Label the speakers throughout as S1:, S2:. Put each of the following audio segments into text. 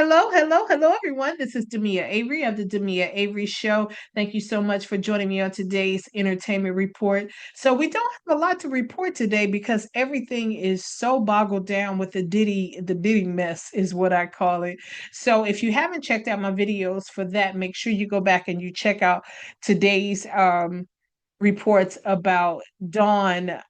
S1: Hello, hello, hello, everyone. This is Demia Avery of the Demia Avery Show. Thank you so much for joining me on today's entertainment report. So, we don't have a lot to report today because everything is so boggled down with the Diddy mess, is what I call it. So, if you haven't checked out my videos for that, make sure you go back and you check out today's reports about Dawn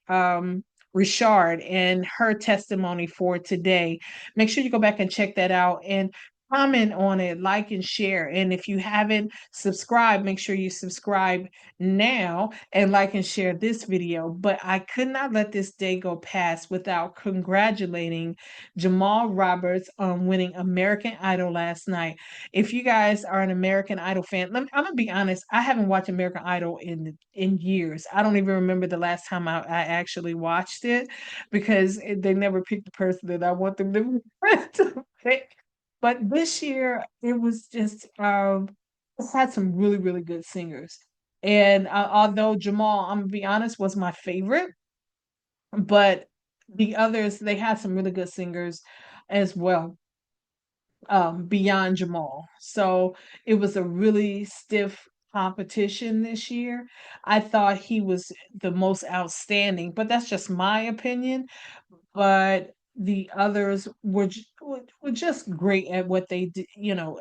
S1: Richard and her testimony for today. Make sure you go back and check that out and comment on it, like and share. And if you haven't subscribed, make sure you subscribe now and like and share this video. But I could not let this day go past without congratulating Jamal Roberts on winning American Idol last night. If you guys are an American Idol fan, I'm gonna be honest. I haven't watched American Idol in years. I don't even remember the last time I actually watched it because they never picked the person that I want them to pick. But this year, it was just it's had some really good singers. And although Jamal, I'm gonna be honest, was my favorite, but the others they had some really good singers as well beyond Jamal. So it was a really stiff competition this year. I thought he was the most outstanding, but that's just my opinion. But the others were just great at what they do,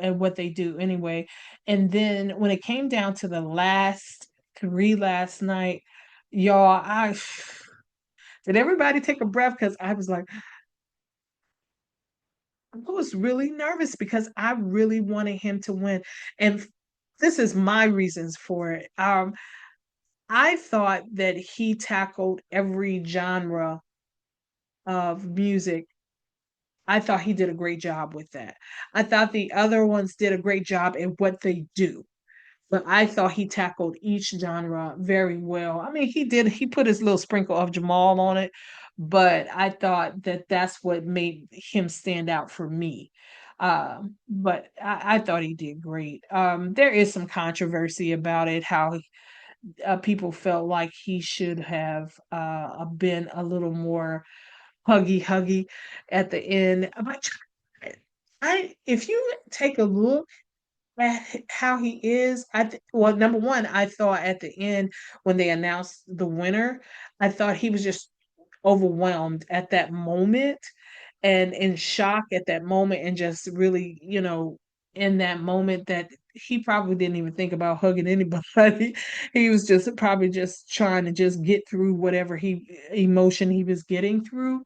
S1: at what they do anyway. And then when it came down to the last three last night, y'all, I did everybody take a breath because I was like, I was really nervous because I really wanted him to win. And this is my reasons for it. I thought that he tackled every genre of music. I thought he did a great job with that. I thought the other ones did a great job at what they do, but I thought he tackled each genre very well. I mean, he put his little sprinkle of Jamal on it, but I thought that that's what made him stand out for me. But I thought he did great. There is some controversy about it, how people felt like he should have been a little more huggy at the end. But if you take a look at how he is, well, number one, I thought at the end when they announced the winner, I thought he was just overwhelmed at that moment and in shock at that moment and just really, in that moment that he probably didn't even think about hugging anybody. He was just probably just trying to just get through whatever he emotion he was getting through.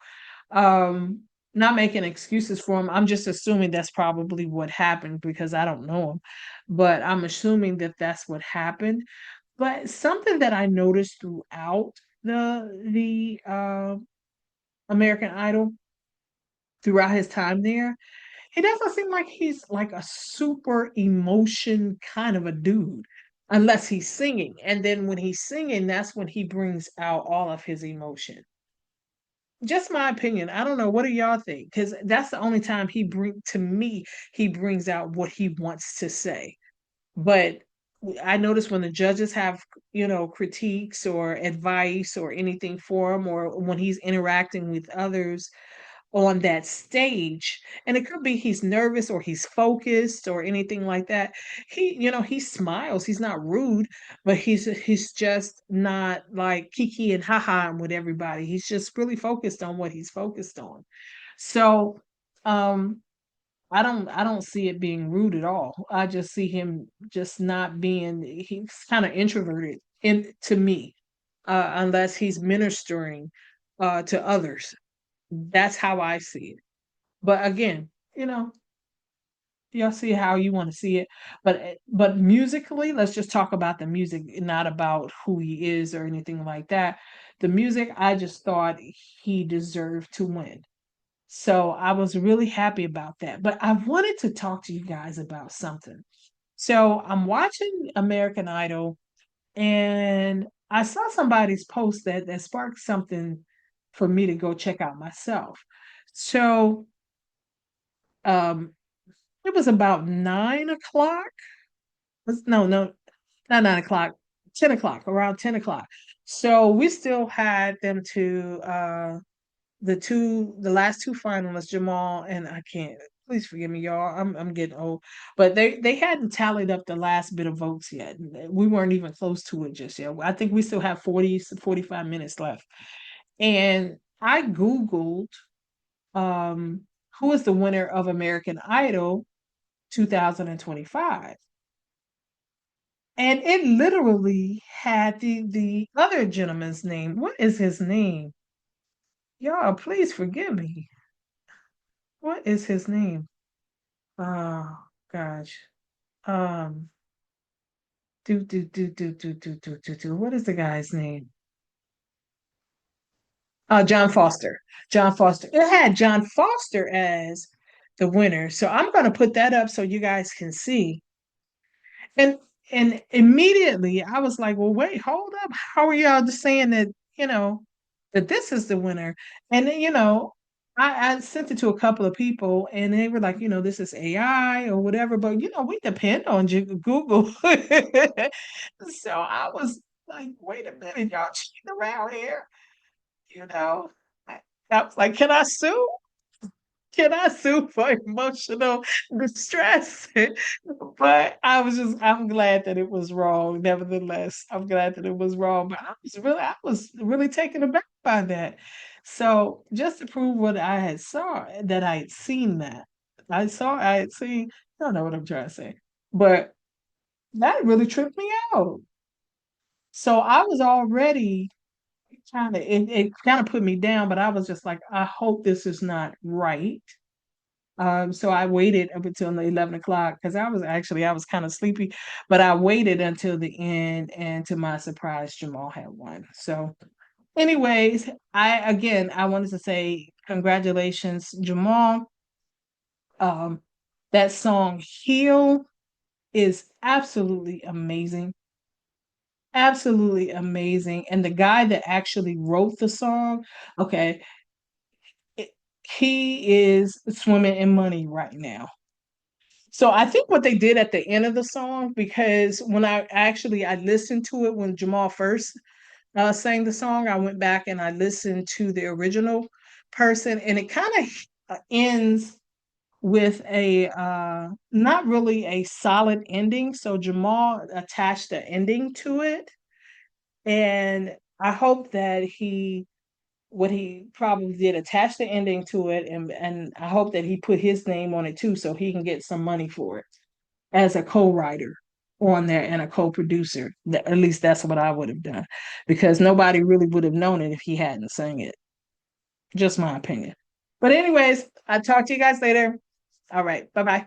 S1: Um, Not making excuses for him. I'm just assuming that's probably what happened because I don't know him, but I'm assuming that that's what happened. But something that I noticed throughout the American Idol, throughout his time there, he doesn't seem like he's like a super emotion kind of a dude unless he's singing. And then when he's singing, that's when he brings out all of his emotion. Just my opinion. I don't know. What do y'all think? Because that's the only time he brings out what he wants to say. But I notice when the judges have, critiques or advice or anything for him, or when he's interacting with others, on that stage, and it could be he's nervous or he's focused or anything like that. He smiles. He's not rude, but he's just not like kiki and haha with everybody. He's just really focused on what he's focused on. So I don't see it being rude at all. I just see him just not being, he's kind of introverted in to me, unless he's ministering to others. That's how I see it. But again, you know, y'all see how you want to see it. But musically, let's just talk about the music, not about who he is or anything like that. The music, I just thought he deserved to win. So I was really happy about that. But I wanted to talk to you guys about something. So I'm watching American Idol and I saw somebody's post that sparked something for me to go check out myself. So um it was about 9 o'clock. No, not 9 o'clock, 10 o'clock, around 10 o'clock. So we still had them to the last two finalists, Jamal and I can't. Please forgive me, y'all. I'm getting old. But they hadn't tallied up the last bit of votes yet. We weren't even close to it just yet. I think we still have 45 minutes left. And I Googled um who is the winner of American Idol 2025. And it literally had the other gentleman's name. What is his name? Y'all, please forgive me. What is his name? Oh gosh. Um What is the guy's name? John Foster. John Foster. It had John Foster as the winner. So I'm gonna put that up so you guys can see. And and immediately I was like, well, wait, hold up. How are y'all just saying that, you know, that this is the winner? And then, I sent it to a couple of people and they were like, this is AI or whatever, but we depend on Google. So I was like, wait a minute, y'all cheating around here, you know. I, I was like, can I sue? Can I sue for emotional distress? But I'm glad that it was wrong. Nevertheless, I'm glad that it was wrong. But I was really taken aback by that. So just to prove what I had saw, that I had seen that. I had seen, I don't know what I'm trying to say. But that really tripped me out. So I was already it kind of put me down, but I was just like, I hope this is not right. So I waited up until the 11 o'clock because I was kind of sleepy, but I waited until the end, and to my surprise, Jamal had won. So, anyways, I wanted to say congratulations, Jamal. Um, that song "Heal" is absolutely amazing, and the guy that actually wrote the song, okay, it, he is swimming in money right now. So I think what they did at the end of the song, because when I listened to it when Jamal first sang the song, I went back and I listened to the original person, and it kind of ends with a not really a solid ending. So Jamal attached an ending to it, and I hope that what he probably did attach the ending to it, and I hope that he put his name on it too, so he can get some money for it as a co-writer on there and a co-producer. At least that's what I would have done, because nobody really would have known it if he hadn't sang it. Just my opinion. But anyways, I'll talk to you guys later. All right. Bye-bye.